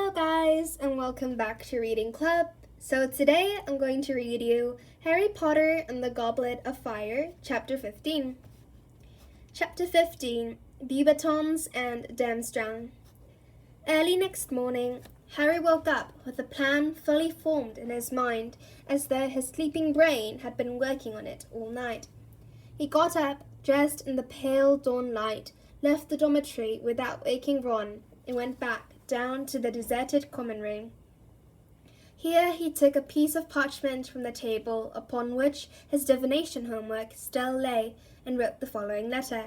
Hello guys, and welcome back to Reading Club. So today I'm going to read you Harry Potter and the Goblet of Fire, Chapter 15. Chapter 15, Beauxbatons and Durmstrang. Early next morning, Harry woke up with a plan fully formed in his mind, as though his sleeping brain had been working on it all night. He got up, dressed in the pale dawn light, left the dormitory without waking Ron, and went back down to the deserted common room. Here he took a piece of parchment from the table upon which his divination homework still lay and wrote the following letter.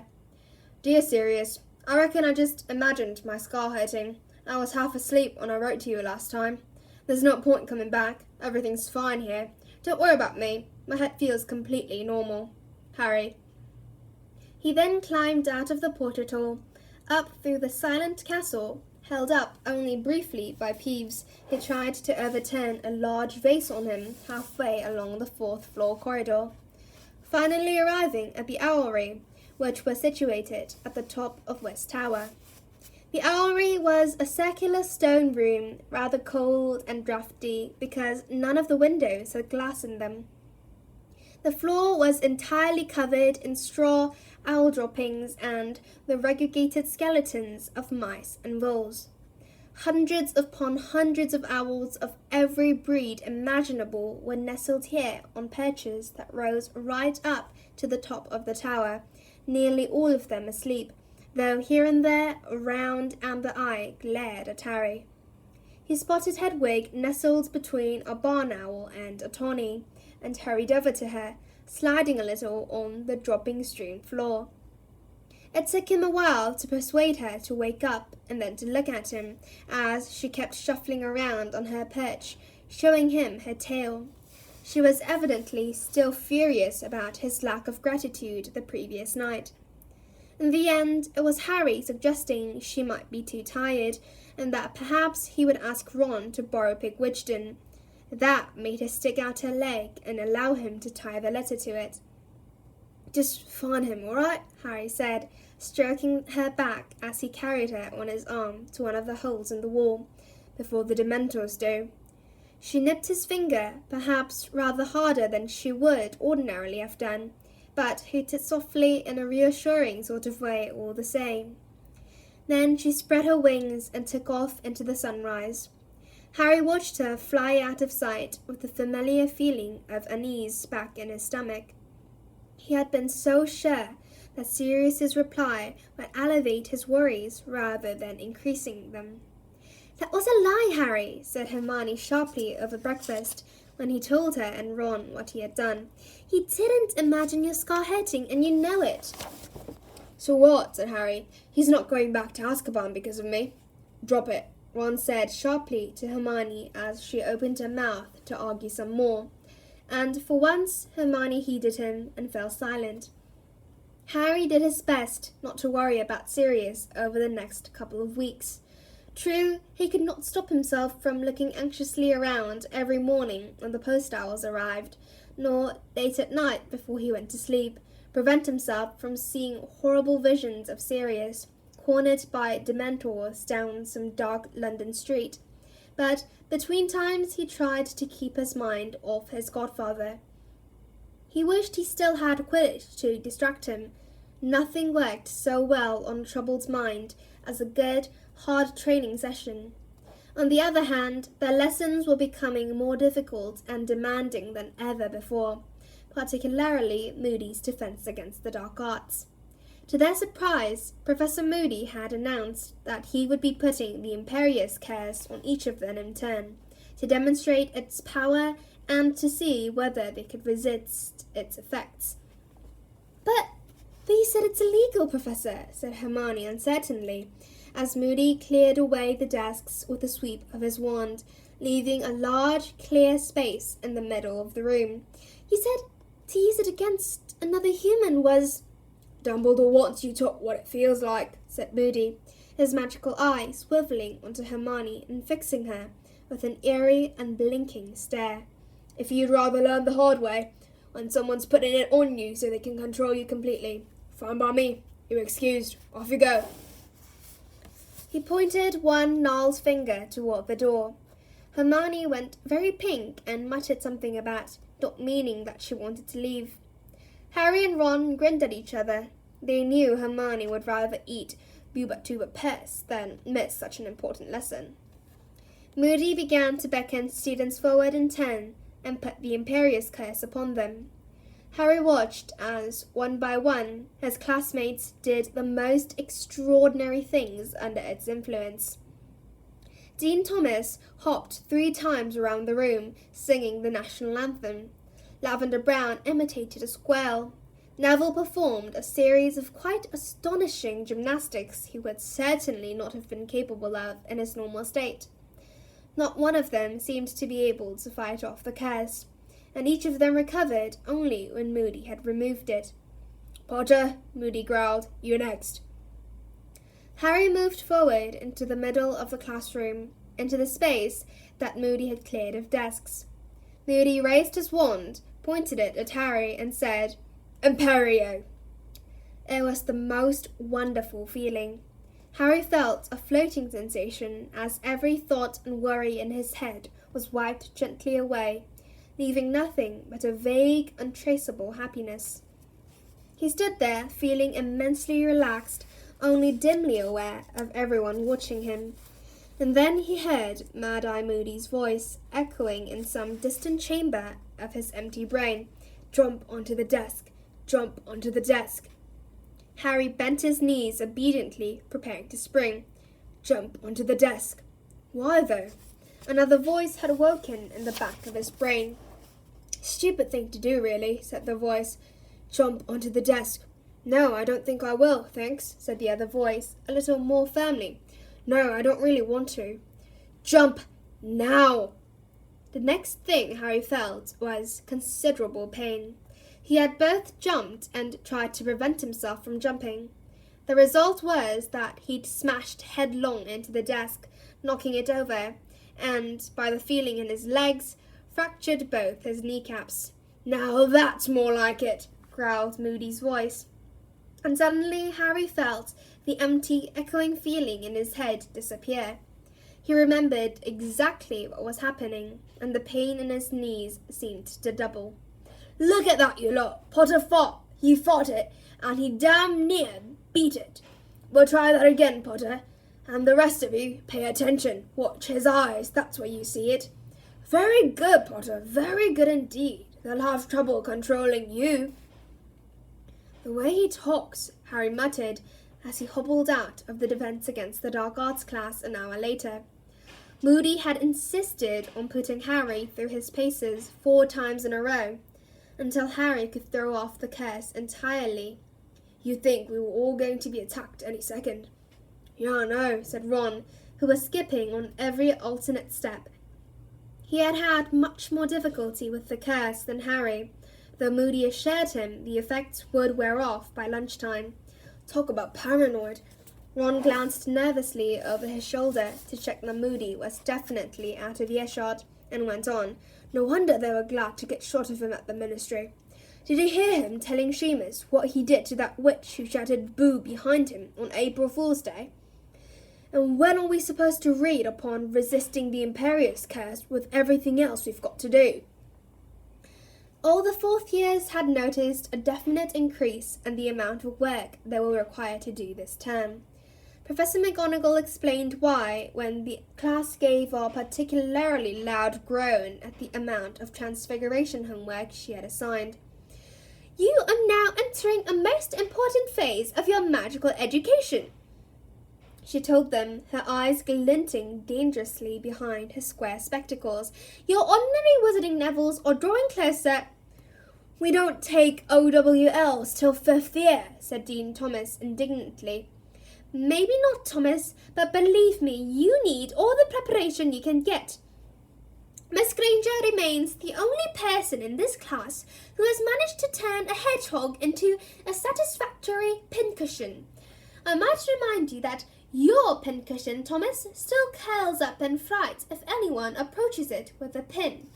Dear Sirius, I reckon I just imagined my scar hurting. I was half asleep when I wrote to you last time. There's no point coming back. Everything's fine here. Don't worry about me. My head feels completely normal. Harry. He then climbed out of the portal, up through the silent castle, held up only briefly by Peeves, who tried to overturn a large vase on him halfway along the fourth-floor corridor, finally arriving at the owlery, which was situated at the top of West Tower. The owlery was a circular stone room, rather cold and draughty because none of the windows had glass in them. The floor was entirely covered in straw owl droppings and the regurgitated skeletons of mice and voles. Hundreds upon hundreds of owls of every breed imaginable were nestled here on perches that rose right up to the top of the tower, nearly all of them asleep, though here and there a round amber eye glared at Harry. He spotted Hedwig nestled between a barn owl and a tawny, and hurried over to her, sliding a little on the dropping-strewn floor. It took him a while to persuade her to wake up and then to look at him, as she kept shuffling around on her perch, showing him her tail. She was evidently still furious about his lack of gratitude the previous night. In the end, it was Harry suggesting she might be too tired, and that perhaps he would ask Ron to borrow Pigwidgeon. That made her stick out her leg and allow him to tie the letter to it. Just find him, all right? Harry said, stroking her back as he carried her on his arm to one of the holes in the wall, before the Dementors do. She nipped his finger, perhaps rather harder than she would ordinarily have done, but hooted softly in a reassuring sort of way all the same. Then she spread her wings and took off into the sunrise. Harry watched her fly out of sight with a familiar feeling of unease back in his stomach. He had been so sure that Sirius's reply would elevate his worries rather than increasing them. That was a lie, Harry, said Hermione sharply over breakfast, when he told her and Ron what he had done. He didn't imagine your scar hurting, and you know it. So what? Said Harry. He's not going back to Azkaban because of me. Drop it, Ron said sharply to Hermione as she opened her mouth to argue some more, and for once Hermione heeded him and fell silent. Harry did his best not to worry about Sirius over the next couple of weeks. True, he could not stop himself from looking anxiously around every morning when the post owls arrived, nor late at night before he went to sleep, prevent himself from seeing horrible visions of Sirius, cornered by Dementors down some dark London street. But between times he tried to keep his mind off his godfather. He wished he still had Quidditch to distract him. Nothing worked so well on a troubled mind as a good, hard training session. On the other hand, their lessons were becoming more difficult and demanding than ever before, particularly Moody's defense against the dark arts. To their surprise, Professor Moody had announced that he would be putting the Imperious Curse on each of them in turn, to demonstrate its power and to see whether they could resist its effects. But you said it's illegal, Professor, said Hermione uncertainly, as Moody cleared away the desks with a sweep of his wand, leaving a large, clear space in the middle of the room. You said to use it against another human was... Dumbledore wants you taught what it feels like, said Moody, his magical eye swivelling onto Hermione and fixing her with an eerie and blinking stare. If you'd rather learn the hard way, when someone's putting it on you so they can control you completely, fine by me. You're excused. Off you go. He pointed one gnarled finger toward the door. Hermione went very pink and muttered something about not meaning that she wanted to leave. Harry and Ron grinned at each other. They knew Hermione would rather eat booba-tuba pears than miss such an important lesson. Moody began to beckon students forward in turn and put the Imperious Curse upon them. Harry watched as, one by one, his classmates did the most extraordinary things under its influence. Dean Thomas hopped 3 times around the room, singing the national anthem. Lavender Brown imitated a squirrel. Neville performed a series of quite astonishing gymnastics he would certainly not have been capable of in his normal state. Not one of them seemed to be able to fight off the curse, and each of them recovered only when Moody had removed it. "Potter," Moody growled, "you're next." Harry moved forward into the middle of the classroom, into the space that Moody had cleared of desks. Moody raised his wand, pointed it at Harry, and said, "Imperio!" It was the most wonderful feeling. Harry felt a floating sensation as every thought and worry in his head was wiped gently away, leaving nothing but a vague, untraceable happiness. He stood there, feeling immensely relaxed, only dimly aware of everyone watching him. And then he heard Mad-Eye Moody's voice echoing in some distant chamber of his empty brain. "Jump onto the desk! Jump onto the desk!" Harry bent his knees obediently, preparing to spring. Jump onto the desk. Why, though? Another voice had awoken in the back of his brain. "Stupid thing to do, really," said the voice. "Jump onto the desk." "No, I don't think I will, thanks," said the other voice, a little more firmly. "No, I don't really want to." "Jump now!" The next thing Harry felt was considerable pain. He had both jumped and tried to prevent himself from jumping. The result was that he'd smashed headlong into the desk, knocking it over, and, by the feeling in his legs, fractured both his kneecaps. "Now that's more like it," growled Moody's voice. And suddenly Harry felt the empty, echoing feeling in his head disappear. He remembered exactly what was happening, and the pain in his knees seemed to double. "Look at that, you lot! Potter fought. He fought it, and he damn near beat it. We'll try that again, Potter. And the rest of you, pay attention. Watch his eyes. That's where you see it. Very good, Potter. Very good indeed. They'll have trouble controlling you." "The way he talks," Harry muttered as he hobbled out of the Defense Against the Dark Arts class an hour later. Moody had insisted on putting Harry through his paces 4 times in a row, until Harry could throw off the curse entirely. "You'd think we were all going to be attacked any second." "Yeah, I know," said Ron, who was skipping on every alternate step. He had had much more difficulty with the curse than Harry, though Moody assured him the effects would wear off by lunchtime. Talk about paranoid. Ron glanced nervously over his shoulder to check that Moody was definitely out of earshot, and went on. "No wonder they were glad to get short of him at the ministry. Did you hear him telling Seamus what he did to that witch who shouted boo behind him on April Fool's Day? And when are we supposed to read upon resisting the Imperious Curse with everything else we've got to do?" All the 4th years had noticed a definite increase in the amount of work they were required to do this term. Professor McGonagall explained why when the class gave a particularly loud groan at the amount of Transfiguration homework she had assigned. "You are now entering a most important phase of your magical education," she told them, her eyes glinting dangerously behind her square spectacles. "Your ordinary wizarding levels are drawing closer." "We don't take OWLs till 5th year," said Dean Thomas indignantly. "Maybe not, Thomas, but believe me, you need all the preparation you can get. Miss Granger remains the only person in this class who has managed to turn a hedgehog into a satisfactory pincushion. I might remind you that your pincushion, Thomas, still curls up in fright if anyone approaches it with a pin."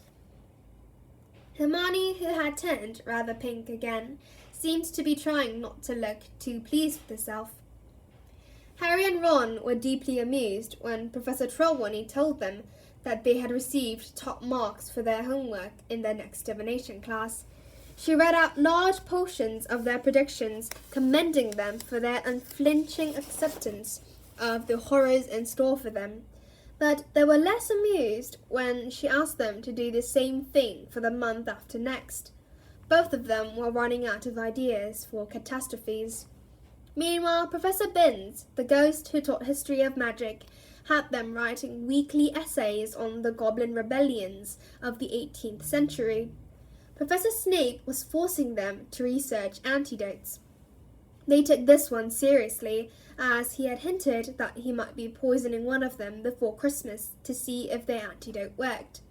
Hermione, who had turned rather pink again, seemed to be trying not to look too pleased with herself. Harry and Ron were deeply amused when Professor Trelawney told them that they had received top marks for their homework in their next divination class. She read out large portions of their predictions, commending them for their unflinching acceptance of the horrors in store for them. But they were less amused when she asked them to do the same thing for the month after next. Both of them were running out of ideas for catastrophes. Meanwhile, Professor Binns, the ghost who taught history of magic, had them writing weekly essays on the goblin rebellions of the 18th century. Professor Snape was forcing them to research antidotes. They took this one seriously, as he had hinted that he might be poisoning one of them before Christmas to see if their antidote worked.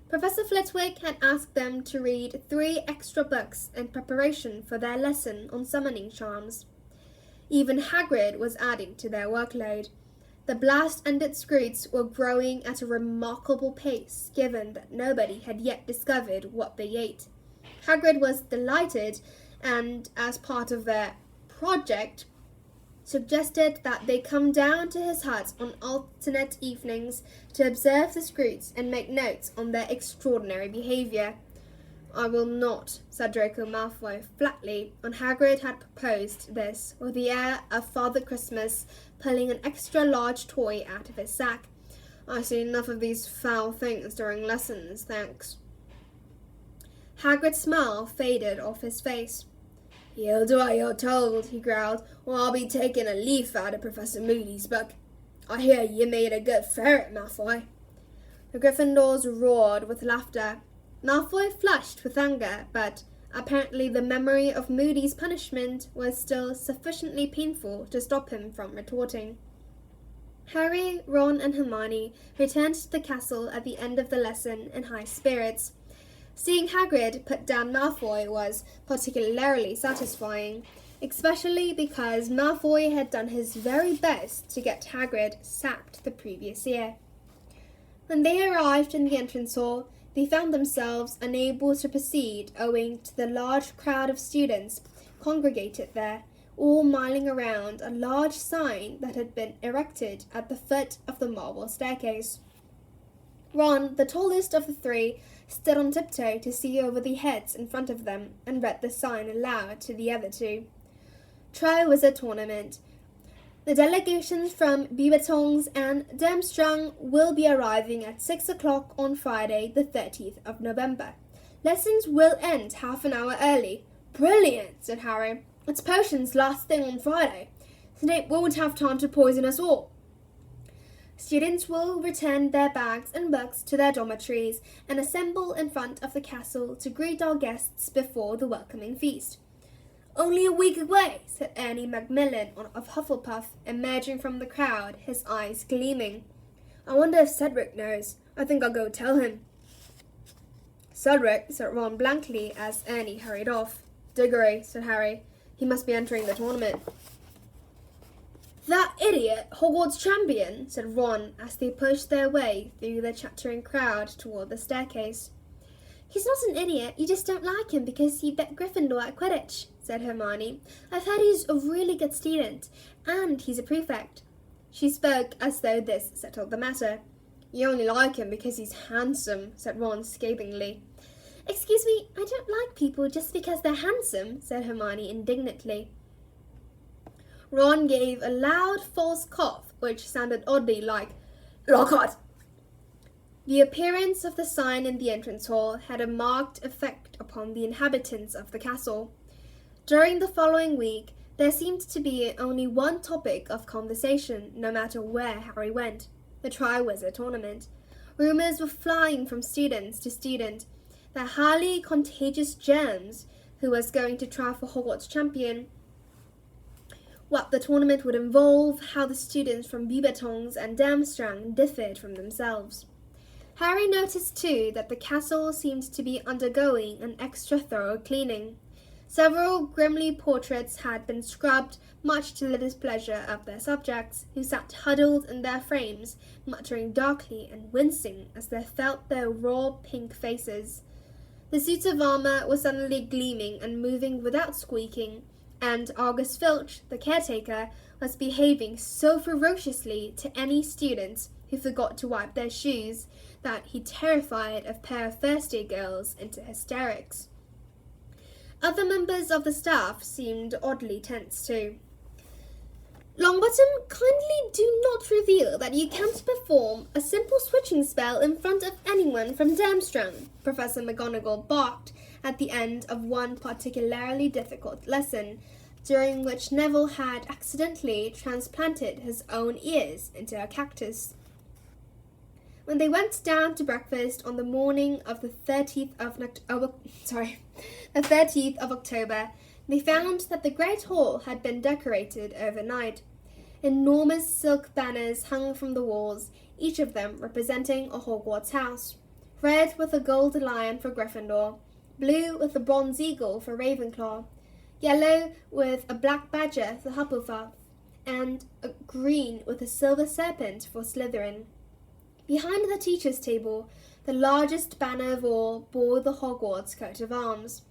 Professor Flitwick had asked them to read 3 extra books in preparation for their lesson on summoning charms. Even Hagrid was adding to their workload. The blast and its Scroots were growing at a remarkable pace, given that nobody had yet discovered what they ate. Hagrid was delighted, and as part of their project, suggested that they come down to his hut on alternate evenings to observe the Scroots and make notes on their extraordinary behaviour. "I will not," said Draco Malfoy flatly, and Hagrid had proposed this with the air of Father Christmas pulling an extra large toy out of his sack. "I see enough of these foul things during lessons, thanks." Hagrid's smile faded off his face. "You'll do what you're told," he growled, "or I'll be taking a leaf out of Professor Moody's book. I hear you made a good ferret, Malfoy." The Gryffindors roared with laughter. Malfoy flushed with anger, but apparently the memory of Moody's punishment was still sufficiently painful to stop him from retorting. Harry, Ron, and Hermione returned to the castle at the end of the lesson in high spirits. Seeing Hagrid put down Malfoy was particularly satisfying, especially because Malfoy had done his very best to get Hagrid sacked the previous year. When they arrived in the entrance hall, they found themselves unable to proceed owing to the large crowd of students congregated there, all milling around a large sign that had been erected at the foot of the marble staircase. Ron, the tallest of the 3, stood on tiptoe to see over the heads in front of them and read the sign aloud to the other 2. Triwizard Tournament. The delegations from Beauxbatons and Durmstrang will be arriving at 6 o'clock on Friday, the 30th of November. Lessons will end half an hour early. "Brilliant," said Harry. "It's potions last thing on Friday. Snape won't have time to poison us all." Students will return their bags and books to their dormitories and assemble in front of the castle to greet our guests before the welcoming feast. "Only a week away," said Ernie Macmillan of Hufflepuff, emerging from the crowd, his eyes gleaming. "I wonder if Cedric knows. I think I'll go tell him." "Cedric," said Ron blankly as Ernie hurried off. "Diggory," said Harry. "He must be entering the tournament." "That idiot, Hogwarts champion," said Ron as they pushed their way through the chattering crowd toward the staircase. "He's not an idiot, you just don't like him because he bet Gryffindor at Quidditch," said Hermione. "I've heard he's a really good student, and he's a prefect." She spoke as though this settled the matter. "You only like him because he's handsome," said Ron scathingly. "Excuse me, I don't like people just because they're handsome," said Hermione indignantly. Ron gave a loud false cough, which sounded oddly like "Lockhart." The appearance of the sign in the entrance hall had a marked effect upon the inhabitants of the castle. During the following week, there seemed to be only one topic of conversation, no matter where Harry went: the Triwizard Tournament. Rumours were flying from students to student that highly contagious germs, who was going to try for Hogwarts champion, what the tournament would involve, how the students from Beauxbatons and Durmstrang differed from themselves. Harry noticed too that the castle seemed to be undergoing an extra thorough cleaning. Several Grimly portraits had been scrubbed, much to the displeasure of their subjects, who sat huddled in their frames, muttering darkly and wincing as they felt their raw pink faces. The suits of armour were suddenly gleaming and moving without squeaking, and August Filch, the caretaker, was behaving so ferociously to any students who forgot to wipe their shoes that he terrified a pair of first-year girls into hysterics. Other members of the staff seemed oddly tense too. Longbottom, kindly do not reveal that you can't perform a simple switching spell in front of anyone from Durmstrang, Professor McGonagall barked at the end of one particularly difficult lesson, during which Neville had accidentally transplanted his own ears into a cactus. When they went down to breakfast on the morning of the 30th of October, they found that the Great Hall had been decorated overnight. Enormous silk banners hung from the walls, each of them representing a Hogwarts house. Red with a gold lion for Gryffindor, blue with a bronze eagle for Ravenclaw, yellow with a black badger for Hufflepuff, and green with a silver serpent for Slytherin. Behind the teacher's table, the largest banner of all bore the Hogwarts coat of arms.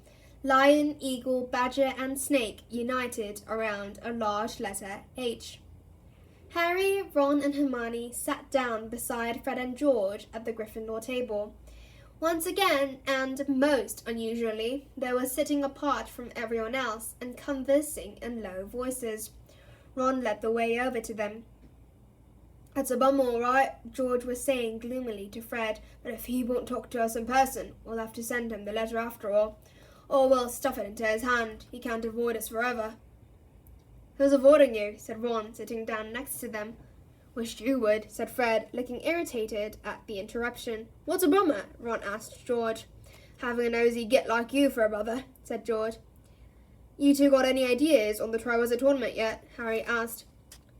Lion, eagle, badger, and snake united around a large letter H. Harry, Ron, and Hermione sat down beside Fred and George at the Gryffindor table. Once again, and most unusually, they were sitting apart from everyone else and conversing in low voices. Ron led the way over to them. "It's a bum, all right," George was saying gloomily to Fred, "but if he won't talk to us in person, we'll have to send him the letter after all. Or we'll stuff it into his hand. He can't avoid us forever." "Who's avoiding you?" said Ron, sitting down next to them. "Wished you would," said Fred, looking irritated at the interruption. "What's a bum at?" Ron asked George. "Having a nosy git like you for a brother," said George. "You two got any ideas on the Triwizard Tournament yet?" Harry asked.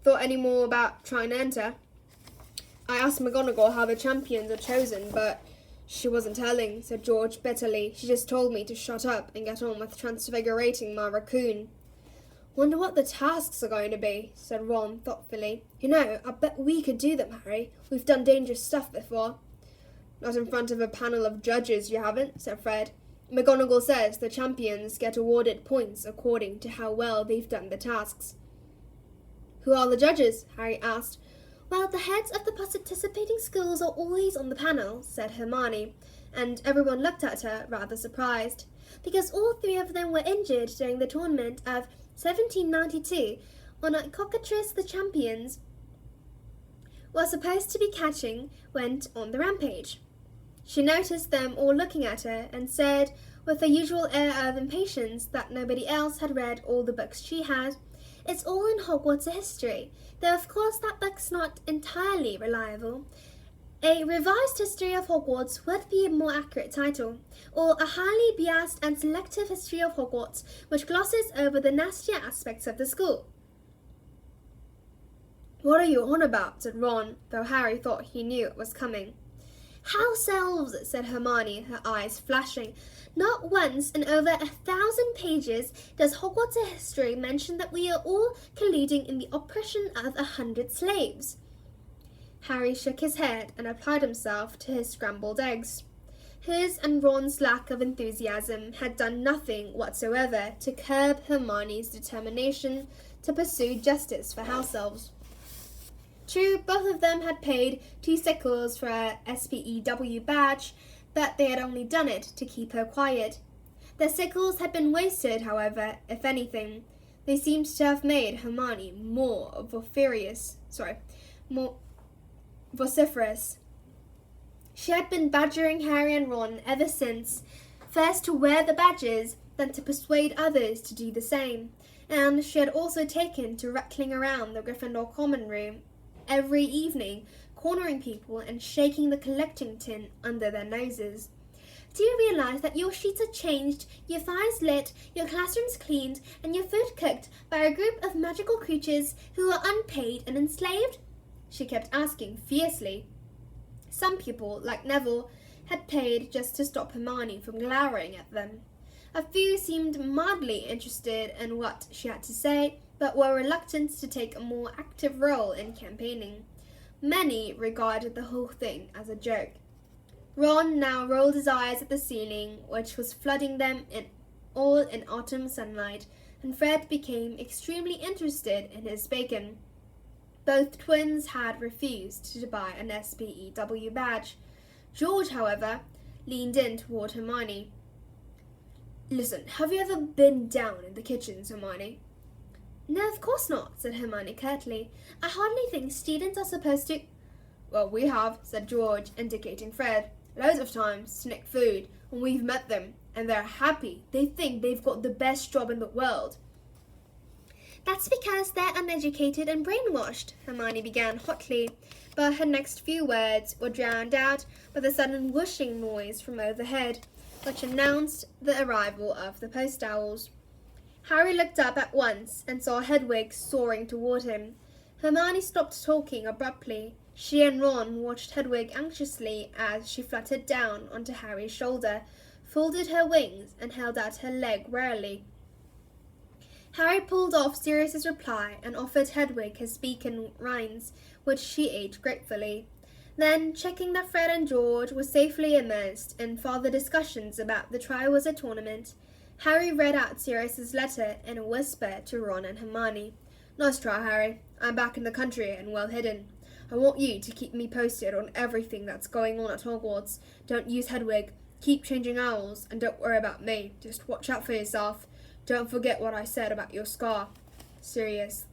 "Thought any more about trying to enter?" "I asked McGonagall how the champions are chosen, but she wasn't telling," said George bitterly. "She just told me to shut up and get on with transfigurating my raccoon." "Wonder what the tasks are going to be," said Ron thoughtfully. "You know, I bet we could do them, Harry. We've done dangerous stuff before." "Not in front of a panel of judges, you haven't," said Fred. "McGonagall says the champions get awarded points according to how well they've done the tasks." "Who are the judges?" Harry asked. "Well, the heads of the participating schools are always on the panel," said Hermione, and everyone looked at her, rather surprised, because all three of them were injured during the tournament of 1792, on a cockatrice the champions were supposed to be catching went on the rampage. She noticed them all looking at her and said, with her usual air of impatience that nobody else had read all the books she had, "It's all in Hogwarts history, though of course that book's not entirely reliable. A revised history of Hogwarts would be a more accurate title, or a highly biased and selective history of Hogwarts which glosses over the nastier aspects of the school." "What are you on about?" said Ron, though Harry thought he knew it was coming. "House elves," said Hermione, her eyes flashing. "Not once in over 1,000 pages does Hogwarts history mention that we are all colluding in the oppression of 100 slaves." Harry shook his head and applied himself to his scrambled eggs. His and Ron's lack of enthusiasm had done nothing whatsoever to curb Hermione's determination to pursue justice for house elves. True, both of them had paid 2 sickles for a SPEW badge, but they had only done it to keep her quiet. Their sickles had been wasted, however. If anything, they seemed to have made Hermione more vociferous. She had been badgering Harry and Ron ever since, first to wear the badges, then to persuade others to do the same, and she had also taken to rattling around the Gryffindor common room every evening, cornering people and shaking the collecting tin under their noses. "Do you realize that your sheets are changed, your fires lit, your classrooms cleaned, and your food cooked by a group of magical creatures who are unpaid and enslaved?" she kept asking fiercely. Some people, like Neville, had paid just to stop Hermione from glowering at them. A few seemed mildly interested in what she had to say, but were reluctant to take a more active role in campaigning. Many regarded the whole thing as a joke. Ron now rolled his eyes at the ceiling, which was flooding them in autumn sunlight, and Fred became extremely interested in his bacon. Both twins had refused to buy an SPEW badge. George, however, leaned in toward Hermione. "Listen, have you ever been down in the kitchens, Hermione?" "No, of course not," said Hermione curtly. "I hardly think students are supposed to—" "Well, we have," said George, indicating Fred. "Loads of times to nick food, and we've met them, and they're happy. They think they've got the best job in the world." "That's because they're uneducated and brainwashed," Hermione began hotly, but her next few words were drowned out by the sudden whooshing noise from overhead, which announced the arrival of the post owls. Harry looked up at once and saw Hedwig soaring toward him. Hermione stopped talking abruptly. She and Ron watched Hedwig anxiously as she fluttered down onto Harry's shoulder, folded her wings, and held out her leg warily. Harry pulled off Sirius's reply and offered Hedwig his bacon rinds, which she ate gratefully. Then, checking that Fred and George were safely immersed in farther discussions about the Triwizard Tournament, Harry read out Sirius's letter in a whisper to Ron and Hermione. "Nice try, Harry. I'm back in the country and well hidden. I want you to keep me posted on everything that's going on at Hogwarts. Don't use Hedwig. Keep changing owls, and don't worry about me. Just watch out for yourself. Don't forget what I said about your scar. Sirius."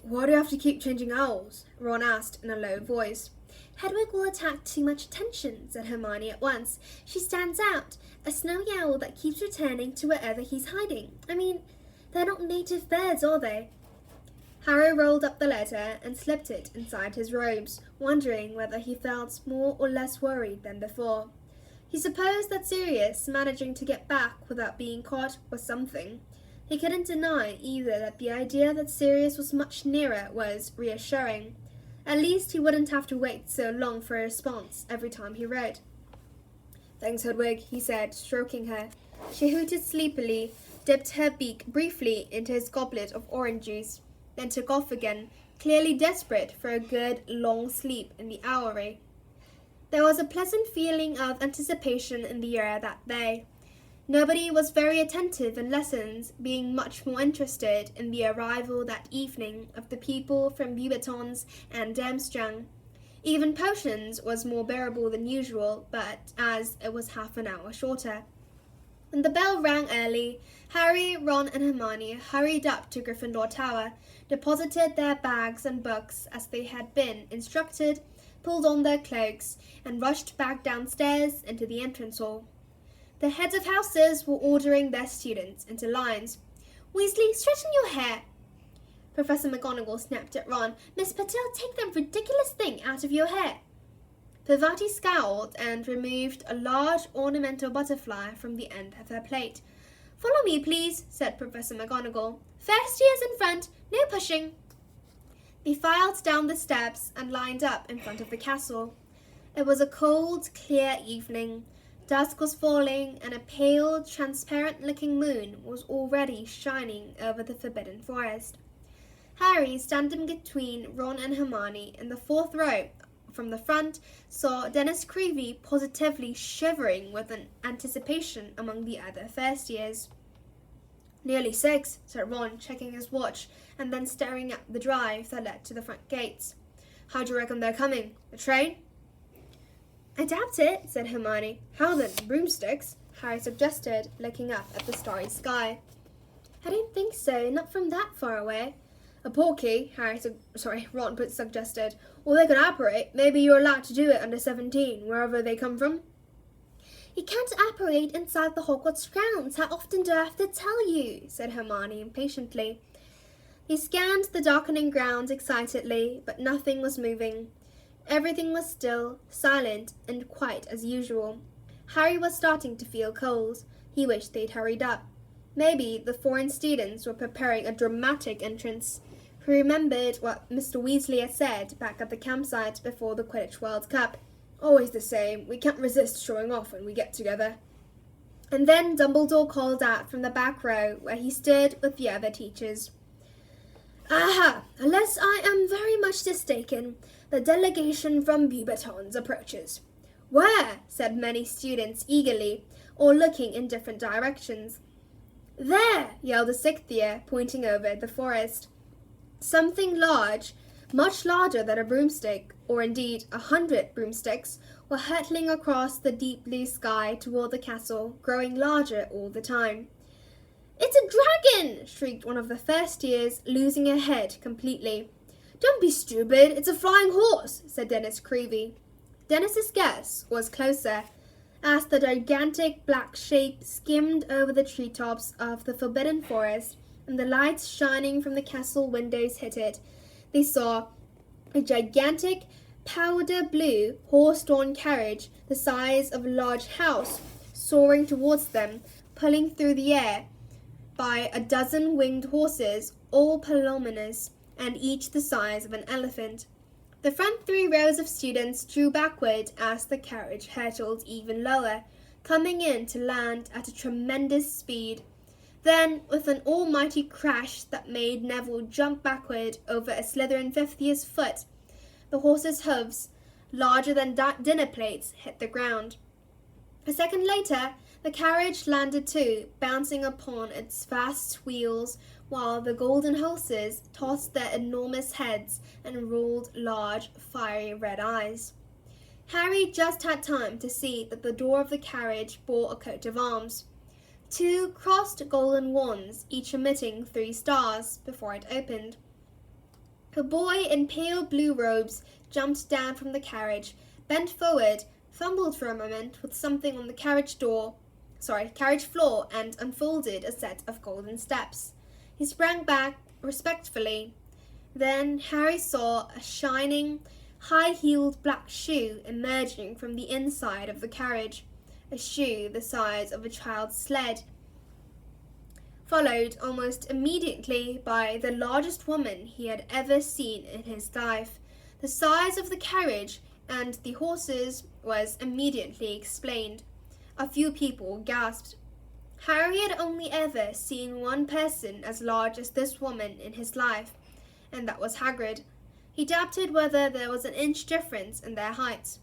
"Why do you have to keep changing owls?" Ron asked in a low voice. "Hedwig will attract too much attention," said Hermione at once. "She stands out, a snowy owl that keeps returning to wherever he's hiding. I mean, they're not native birds, are they?" Harry rolled up the letter and slipped it inside his robes, wondering whether he felt more or less worried than before. He supposed that Sirius managing to get back without being caught was something. He couldn't deny either that the idea that Sirius was much nearer was reassuring. At least he wouldn't have to wait so long for a response every time he wrote. "Thanks, Hedwig," he said, stroking her. She hooted sleepily, dipped her beak briefly into his goblet of orange juice, then took off again, clearly desperate for a good, long sleep in the owlery. There was a pleasant feeling of anticipation in the air that day. Nobody was very attentive in lessons, being much more interested in the arrival that evening of the people from Beauxbatons and Durmstrang. Even potions was more bearable than usual, but as it was half an hour shorter. When the bell rang early, Harry, Ron, and Hermione hurried up to Gryffindor Tower, deposited their bags and books as they had been instructed, pulled on their cloaks, and rushed back downstairs into the entrance hall. The heads of houses were ordering their students into lines. "Weasley, straighten your hair!" Professor McGonagall snapped at Ron. "Miss Patel, take that ridiculous thing out of your hair!" Parvati scowled and removed a large ornamental butterfly from the end of her plate. "Follow me, please," said Professor McGonagall. "First years in front, no pushing." They filed down the steps and lined up in front of the castle. It was a cold, clear evening. Dusk was falling, and a pale, transparent-looking moon was already shining over the Forbidden Forest. Harry, standing between Ron and Hermione in the fourth row from the front, saw Dennis Creevey positively shivering with anticipation among the other first years. "Nearly 6, said Ron, checking his watch and then staring at the drive that led to the front gates. "How do you reckon they're coming? The train?" "I doubt it," said Hermione. "How then? Broomsticks?" Harry suggested, looking up at the starry sky. "I don't think so, not from that far away." "A portkey," Ron suggested. "Or they could apparate. Maybe you're allowed to do it under 17, wherever they come from." "You can't apparate inside the Hogwarts grounds. How often do I have to tell you?" said Hermione impatiently. He scanned the darkening grounds excitedly, but nothing was moving. Everything was still, silent, and quite as usual. Harry was starting to feel cold. He wished they'd hurried up. Maybe the foreign students were preparing a dramatic entrance. He remembered what Mr. Weasley had said back at the campsite before the Quidditch World Cup. "Always the same. We can't resist showing off when we get together." And then Dumbledore called out from the back row where he stood with the other teachers. "Aha! Unless I am very much mistaken, the delegation from Beauxbatons approaches." "Where?" said many students eagerly, all looking in different directions. "There!" yelled a sixth year, pointing over the forest. Something large, much larger than a broomstick, or indeed 100 broomsticks, were hurtling across the deep blue sky toward the castle, growing larger all the time. "It's a dragon!" shrieked one of the first years, losing her head completely. "Don't be stupid, it's a flying horse," said Dennis Creevy. Dennis's guess was closer, as the gigantic black shape skimmed over the treetops of the forbidden forest, and the lights shining from the castle windows hit it. They saw a gigantic powder blue horse-drawn carriage the size of a large house soaring towards them, pulling through the air by a dozen winged horses, all voluminous and each the size of an elephant. The front 3 rows of students drew backward as the carriage hurtled even lower, coming in to land at a tremendous speed. Then, with an almighty crash that made Neville jump backward over a Slytherin 5th year's foot, the horse's hooves, larger than dinner plates, hit the ground. A second later, the carriage landed too, bouncing upon its vast wheels, while the golden horses tossed their enormous heads and rolled large, fiery red eyes. Harry just had time to see that the door of the carriage bore a coat of arms, 2 crossed golden wands, each emitting 3 stars, before it opened. A boy in pale blue robes jumped down from the carriage, bent forward, fumbled for a moment with something on the carriage floor, and unfolded a set of golden steps. He sprang back respectfully. Then Harry saw a shining, high-heeled black shoe emerging from the inside of the carriage, a shoe the size of a child's sled, followed almost immediately by the largest woman he had ever seen in his life. The size of the carriage and the horses was immediately explained. A few people gasped. Harry had only ever seen one person as large as this woman in his life, and that was Hagrid. He doubted whether there was an inch difference in their heights.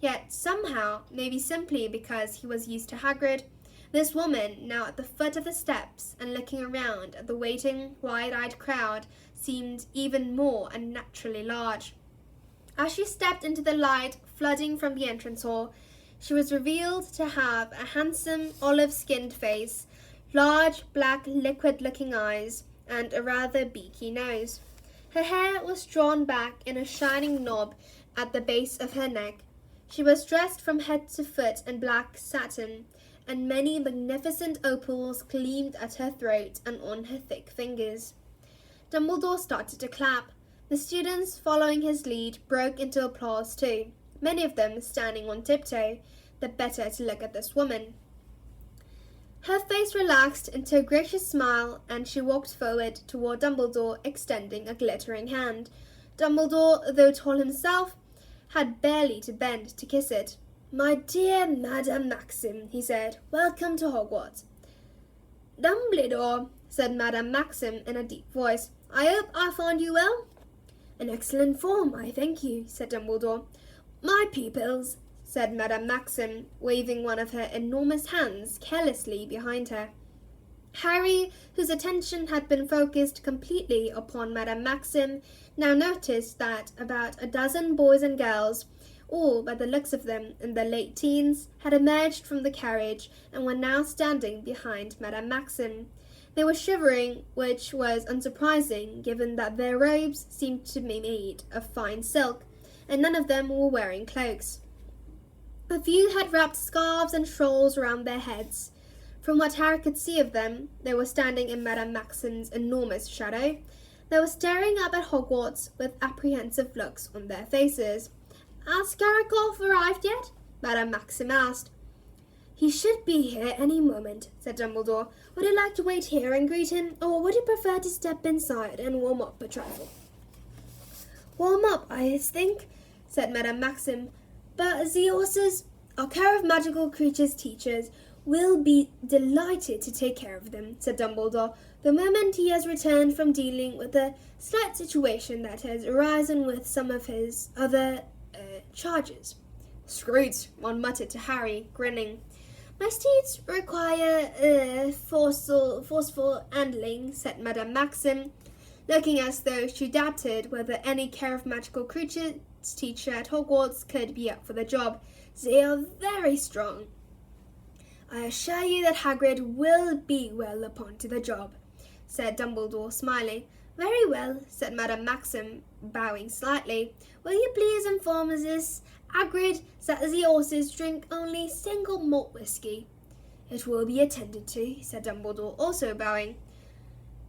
Yet somehow, maybe simply because he was used to Hagrid, this woman, now at the foot of the steps and looking around at the waiting, wide-eyed crowd, seemed even more unnaturally large. As she stepped into the light flooding from the entrance hall, she was revealed to have a handsome, olive-skinned face, large, black, liquid-looking eyes, and a rather beaky nose. Her hair was drawn back in a shining knob at the base of her neck. She was dressed from head to foot in black satin, and many magnificent opals gleamed at her throat and on her thick fingers. Dumbledore started to clap. The students, following his lead, broke into applause too, many of them standing on tiptoe, the better to look at this woman. Her face relaxed into a gracious smile, and she walked forward toward Dumbledore, extending a glittering hand. Dumbledore, though tall himself, had barely to bend to kiss it. "My dear Madame Maxim," he said, "welcome to Hogwarts." "Dumbledore," said Madame Maxim in a deep voice, "I hope I found you well?" "In excellent form, I thank you," said Dumbledore. "My pupils," said Madame Maxim, waving one of her enormous hands carelessly behind her. Harry, whose attention had been focused completely upon Madame Maxim, now noticed that about a dozen boys and girls, all, by the looks of them, in their late teens, had emerged from the carriage and were now standing behind Madame Maxim. They were shivering, which was unsurprising, given that their robes seemed to be made of fine silk, and none of them were wearing cloaks. A few had wrapped scarves and shawls around their heads. From what Harry could see of them, they were standing in Madame Maxim's enormous shadow. They were staring up at Hogwarts with apprehensive looks on their faces. "Has Karakaroff arrived yet?" Madame Maxim asked. "He should be here any moment," said Dumbledore. "Would you like to wait here and greet him, or would you prefer to step inside and warm up a trifle?" "Warm up, I think," said Madame Maxim. "But the horses, our care of magical creatures teachers, will be delighted to take care of them," said Dumbledore, "the moment he has returned from dealing with a slight situation that has arisen with some of his other charges." "Scrooge," one muttered to Harry, grinning. Most teeth require forceful handling, said Madame Maxim, looking as though she doubted whether any Care of Magical Creatures teacher at Hogwarts could be up for the job. They are very strong. I assure you that Hagrid will be well upon to the job, said Dumbledore, smiling. Very well, said Madame Maxim, bowing slightly. Will you please inform Mrs. Hagrid that the horses drink only single malt whisky? It will be attended to, said Dumbledore, also bowing.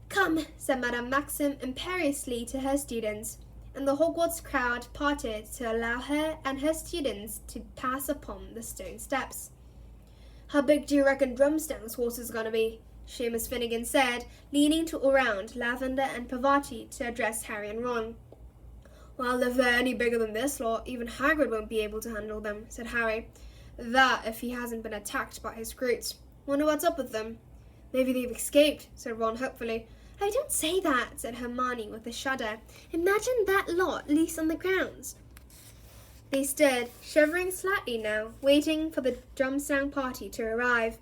Come, said Madame Maxim imperiously to her students, and the Hogwarts crowd parted to allow her and her students to pass upon the stone steps. How big do you reckon Drumstang's horse is going to be? Seamus Finnegan said, leaning around Lavender and Parvati to address Harry and Ron. Well, if they're any bigger than this lot, even Hagrid won't be able to handle them, said Harry. That if he hasn't been attacked by his Groots. Wonder what's up with them. Maybe they've escaped, said Ron hopefully. Oh, don't say that, said Hermione with a shudder. Imagine that lot loose on the grounds. They stood, shivering slightly now, waiting for the Drumstang party to arrive.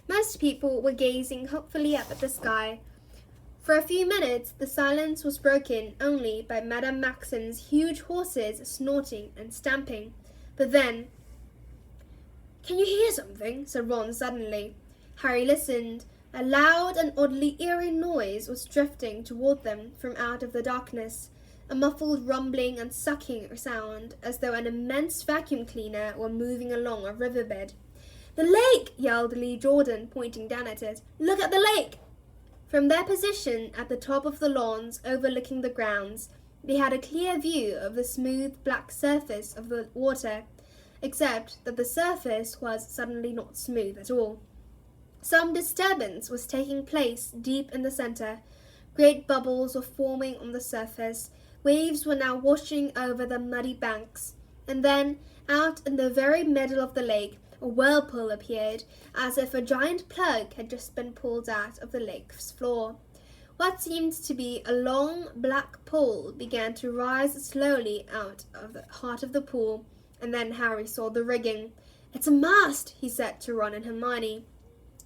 Most people were gazing hopefully up at the sky. For a few minutes, the silence was broken only by Madame Maxim's huge horses snorting and stamping. But then... Can you hear something? Said Ron suddenly. Harry listened. A loud and oddly eerie noise was drifting toward them from out of the darkness. A muffled rumbling and sucking sound, as though an immense vacuum cleaner were moving along a riverbed. The lake! Yelled Lee Jordan, pointing down at it. Look at the lake! From their position at the top of the lawns overlooking the grounds, they had a clear view of the smooth black surface of the water, except that the surface was suddenly not smooth at all. Some disturbance was taking place deep in the centre. Great bubbles were forming on the surface. Waves were now washing over the muddy banks. And then, out in the very middle of the lake, a whirlpool appeared, as if a giant plug had just been pulled out of the lake's floor. What seemed to be a long black pool began to rise slowly out of the heart of the pool, and then Harry saw the rigging. It's a mast, he said to Ron and Hermione.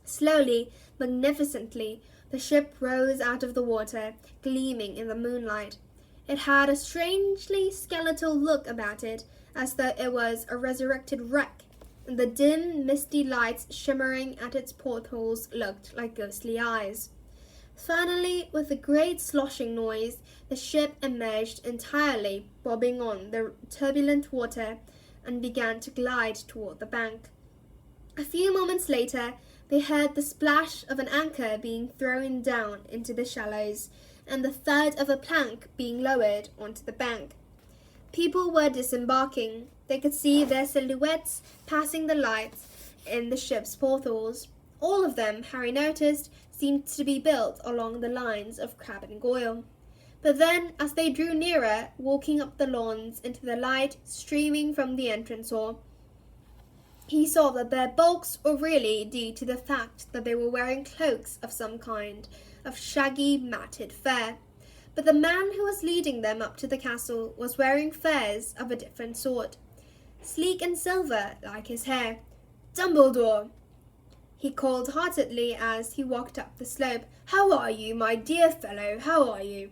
Slowly, magnificently, the ship rose out of the water, gleaming in the moonlight. It had a strangely skeletal look about it, as though it was a resurrected wreck, and the dim, misty lights shimmering at its portholes looked like ghostly eyes. Finally, with a great sloshing noise, the ship emerged entirely, bobbing on the turbulent water, and began to glide toward the bank. A few moments later, they heard the splash of an anchor being thrown down into the shallows, and the thud of a plank being lowered onto the bank. People were disembarking. They could see their silhouettes passing the lights in the ship's portholes. All of them, Harry noticed, seemed to be built along the lines of Crabbe and Goyle. But then, as they drew nearer, walking up the lawns into the light streaming from the entrance hall, he saw that their bulks were really due to the fact that they were wearing cloaks of some kind, of shaggy, matted fur. But the man who was leading them up to the castle was wearing furs of a different sort, sleek and silver like his hair. Dumbledore! He called heartily as he walked up the slope. How are you, my dear fellow? How are you?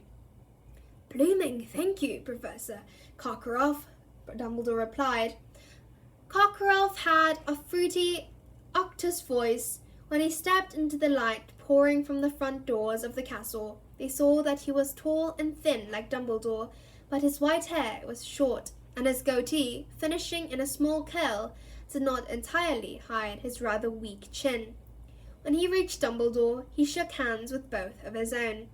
Blooming, thank you, Professor Karkaroff, Dumbledore replied. Karkaroff had a fruity, octous voice. When he stepped into the light pouring from the front doors of the castle, they saw that he was tall and thin like Dumbledore, but his white hair was short, and his goatee, finishing in a small curl, did not entirely hide his rather weak chin. When he reached Dumbledore, he shook hands with both of his own.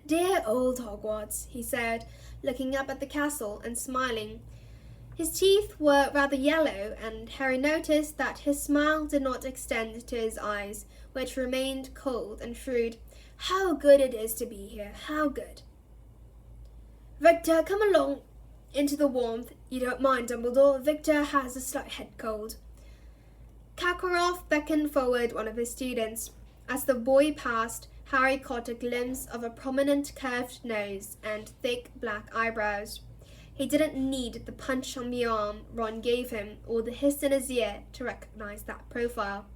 Dear old Hogwarts, he said, looking up at the castle and smiling. His teeth were rather yellow, and Harry noticed that his smile did not extend to his eyes, which remained cold and shrewd. How good it is to be here, how good. Victor, come along into the warmth. You don't mind, Dumbledore. Victor has a slight head cold. Karkaroff beckoned forward one of his students. As the boy passed, Harry caught a glimpse of a prominent curved nose and thick black eyebrows. He didn't need the punch on the arm Ron gave him or the hiss in his ear to recognize that profile.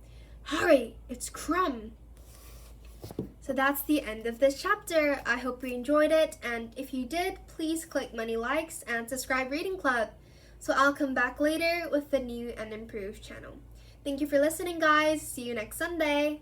Hurry, it's Crumb. So that's the end of this chapter. I hope you enjoyed it, and if you did, please click many likes and subscribe Reading Club. So I'll come back later with the new and improved channel. Thank you for listening, guys. See you next Sunday.